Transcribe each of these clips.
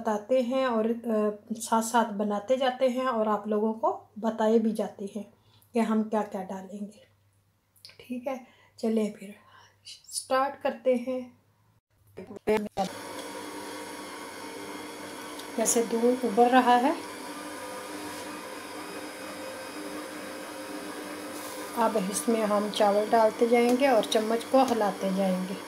बताते हैं और साथ साथ बनाते जाते हैं और आप लोगों को बताए भी जाते हैं कि हम क्या क्या डालेंगे। ठीक है, चलिए फिर स्टार्ट करते हैं। जैसे दूध उबल रहा है, अब इसमें हम चावल डालते जाएंगे और चम्मच को हिलाते जाएंगे।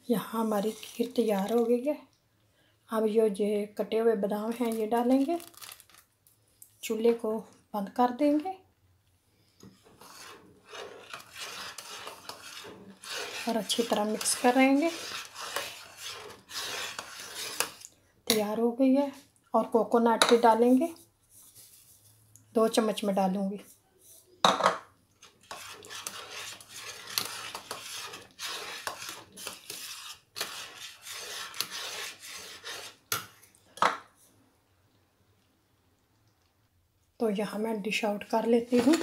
यहाँ हमारी खीर तैयार हो गई है। अब ये कटे हुए बादाम हैं ये डालेंगे, चूल्हे को बंद कर देंगे और अच्छी तरह मिक्स करेंगे। तैयार हो गई है। और कोकोनट भी डालेंगे, 2 चम्मच में डालूंगी। तो यहाँ मैं डिश आउट कर लेती हूँ।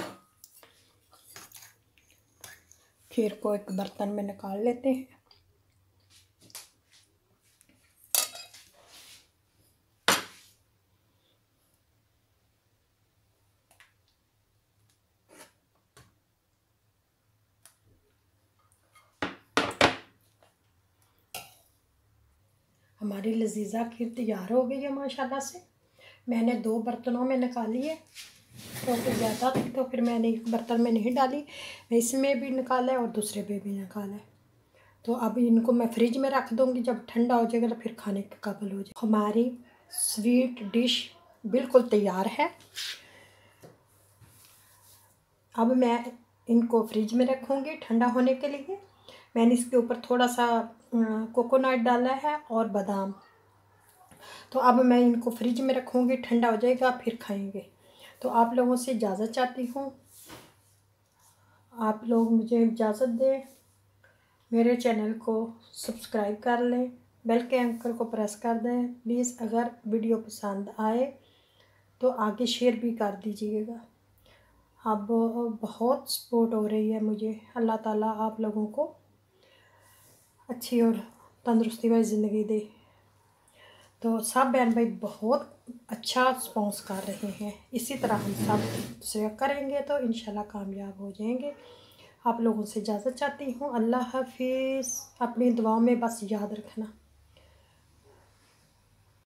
खीर को एक बर्तन में निकाल लेते हैं। हमारी लजीजा खीर तैयार हो गई है माशाल्लाह से। मैंने 2 बर्तनों में निकाली है, तो फिर ज़्यादा थी तो फिर मैंने एक बर्तन में नहीं डाली, इसमें भी निकाला है और दूसरे पे भी निकाला है। तो अब इनको मैं फ्रिज में रख दूँगी, जब ठंडा हो जाएगा तो फिर खाने के काबिल हो जाए। हमारी स्वीट डिश बिल्कुल तैयार है। अब मैं इनको फ्रिज में रखूँगी ठंडा होने के लिए। मैंने इसके ऊपर थोड़ा सा कोकोनट डाला है और बादाम। तो अब मैं इनको फ्रिज में रखूँगी, ठंडा हो जाएगा फिर खाएंगे। तो आप लोगों से इजाज़त चाहती हूँ, आप लोग मुझे इजाज़त दें, मेरे चैनल को सब्सक्राइब कर लें, बेल के आइकन को प्रेस कर दें प्लीज़। अगर वीडियो पसंद आए तो आगे शेयर भी कर दीजिएगा। अब बहुत सपोर्ट हो रही है मुझे। अल्लाह ताला आप लोगों को अच्छी और तंदुरुस्ती वाली ज़िंदगी दे। तो सब बहन भाई बहुत अच्छा रिस्पॉन्स कर रहे हैं। इसी तरह हम सब दूसरे करेंगे तो इंशाल्लाह कामयाब हो जाएंगे। आप लोगों से इजाज़त चाहती हूँ। अल्लाह हाफिज़। अपनी दुआओं में बस याद रखना।